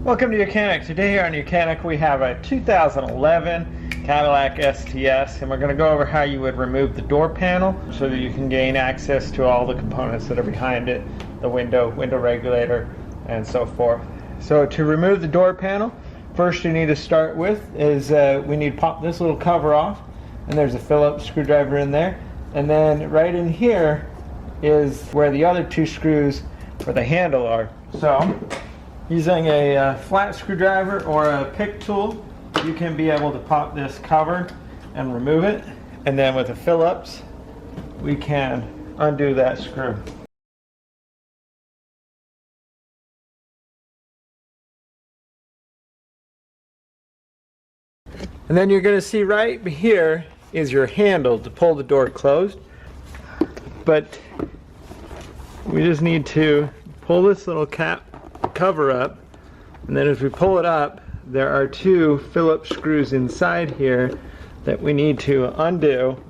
Welcome to YOUCANIC. Today here on YOUCANIC we have a 2011 Cadillac STS, and we're going to go over how you would remove the door panel so that you can gain access to all the components that are behind it, the window regulator, and so forth. So to remove the door panel, first you need to start with is we need to pop this little cover off, and there's a Phillips screwdriver in there, and then right in here is where the other two screws for the handle are. So using a flat screwdriver or a pick tool, you can be able to pop this cover and remove it, and then with a Phillips we can undo that screw. And then you're going to see right here is your handle to pull the door closed, but we just need to pull this little cover up, and then as we pull it up, there are two Phillips screws inside here that we need to undo.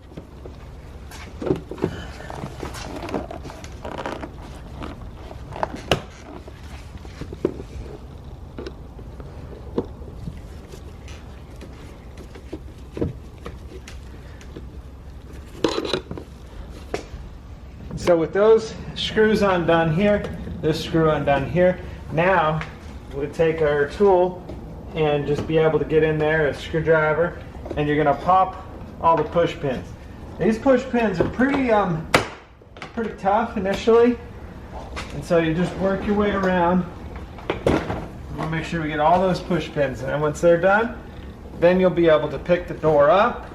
So with those screws undone here, this screw undone here, now we'll take our tool and just be able to get in there, a screwdriver, and you're going to pop all the push pins. These push pins are pretty tough initially, and so you just work your way around. We'll make sure we get all those push pins, and once they're done, then you'll be able to pick the door up.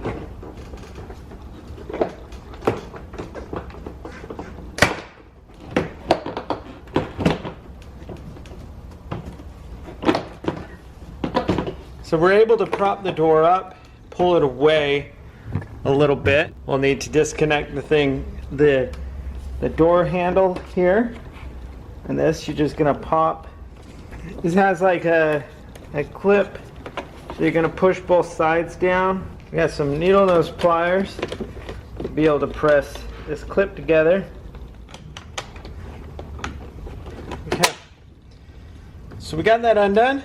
So we're able to prop the door up, pull it away a little bit. We'll need to disconnect the door handle here, and this you're just gonna pop. This has like a clip, so you're gonna push both sides down. We got some needle nose pliers to be able to press this clip together. Okay. So we got that undone.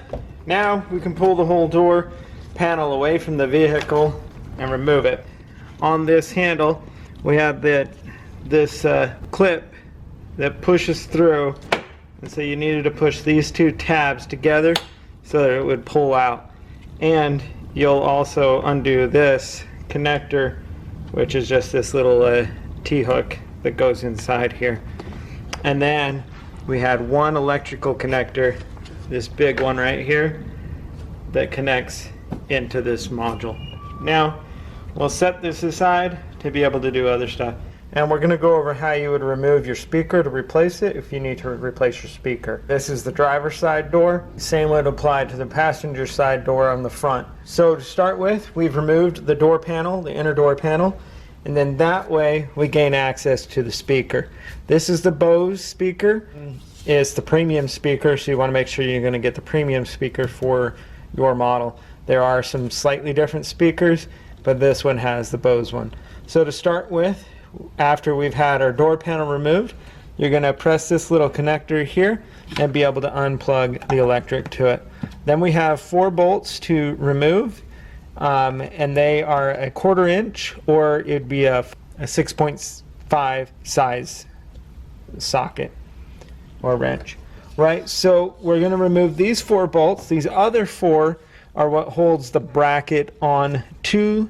Now we can pull the whole door panel away from the vehicle and remove it. On this handle we have this clip that pushes through, and so you needed to push these two tabs together so that it would pull out. And you'll also undo this connector, which is just this little T-hook that goes inside here. And then we had one electrical connector, this big one right here, that connects into this module. Now we'll set this aside to be able to do other stuff, and we're going to go over how you would remove your speaker to replace it if you need to replace your speaker. This is the driver's side door. Same would apply to the passenger side door on the front. So to start with, we've removed the door panel, the inner door panel, and then that way we gain access to the speaker. This is the Bose speaker. It's the premium speaker, so you want to make sure you're going to get the premium speaker for your model. There are some slightly different speakers, but this one has the Bose one. So to start with, after we've had our door panel removed, you're going to press this little connector here and be able to unplug the electric to it. Then we have 4 bolts to remove, and they are a 1/4 inch, or it'd be a 6.5 size socket or wrench. Right, so we're going to remove these 4 bolts. These other 4 are what holds the bracket on to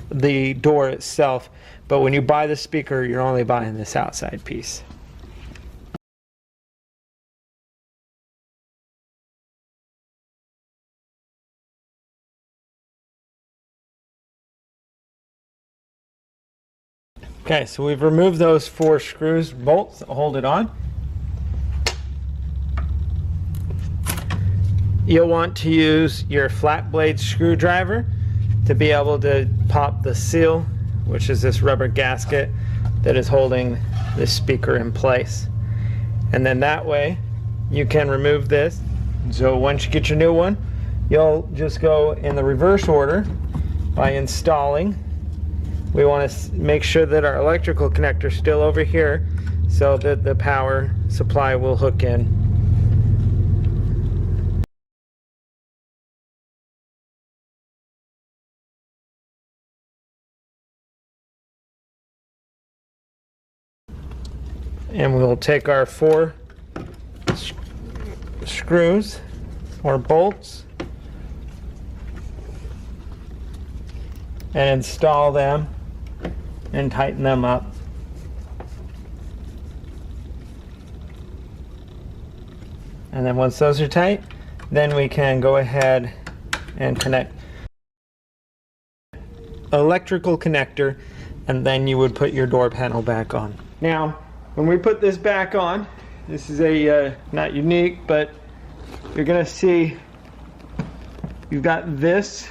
the door itself, but when you buy the speaker, you're only buying this outside piece. Okay, so we've removed those 4 screws, bolts that hold it on. You'll want to use your flat blade screwdriver to be able to pop the seal, which is this rubber gasket that is holding this speaker in place. And then that way you can remove this. So once you get your new one, you'll just go in the reverse order by installing. We want to make sure that our electrical connector is still over here so that the power supply will hook in. And we'll take our 4 screws or bolts and install them and tighten them up. And then once those are tight, then we can go ahead and connect electrical connector, and then you would put your door panel back on. Now, when we put this back on, this is a not unique, but you're gonna see you've got this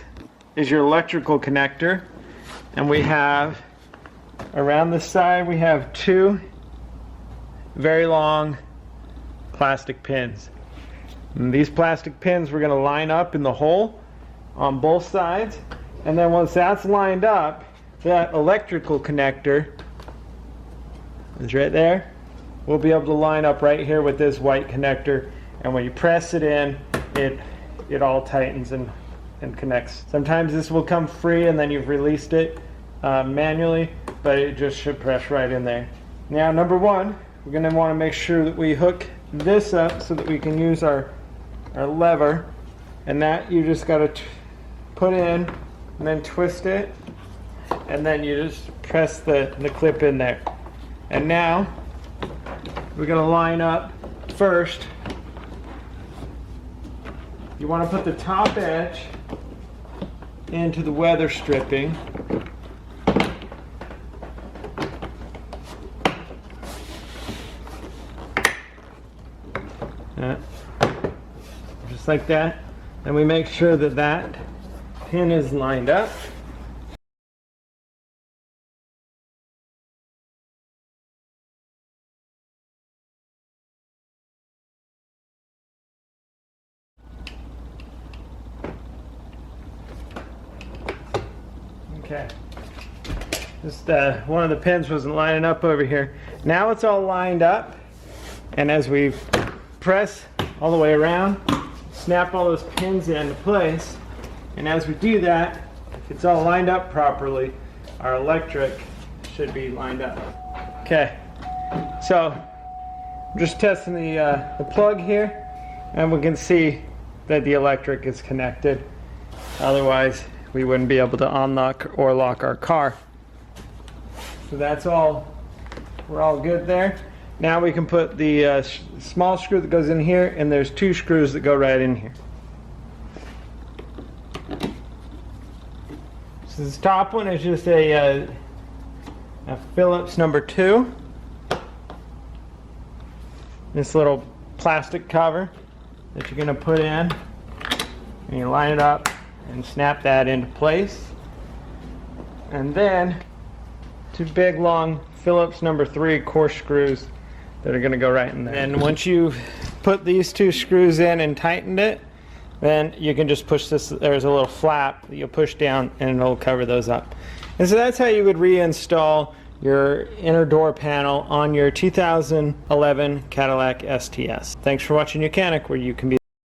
is your electrical connector, and we have around the side we have 2 very long plastic pins. And these plastic pins we're going to line up in the hole on both sides, and then once that's lined up, that electrical connector is right there. We'll be able to line up right here with this white connector, and when you press it in, it all tightens and connects. Sometimes this will come free and then you've released it manually, but it just should press right in there. Now, number 1, we're going to want to make sure that we hook this up so that we can use our lever, and that you just got to put in and then twist it, and then you just press the clip in there. And now we're going to line up first. You want to put the top edge into the weather stripping. Just like that. And we make sure that that pin is lined up. Okay. Just one of the pins wasn't lining up over here. Now it's all lined up, and as we press all the way around, snap all those pins into place, and as we do that, if it's all lined up properly, our electric should be lined up. Okay, so I'm just testing the plug here, and we can see that the electric is connected. Otherwise, we wouldn't be able to unlock or lock our car. So that's all, we're all good there. Now we can put the small screw that goes in here, and there's 2 screws that go right in here. So this top one is just a Phillips number 2. This little plastic cover that you're going to put in, and you line it up and snap that into place. And then 2 big long Phillips number 3 coarse screws that are going to go right in there. And once you put these 2 screws in and tightened it, then you can just push this. There's a little flap that you'll push down and it'll cover those up. And so that's how you would reinstall your inner door panel on your 2011 Cadillac STS. Thanks for watching YOUCANIC, where you can be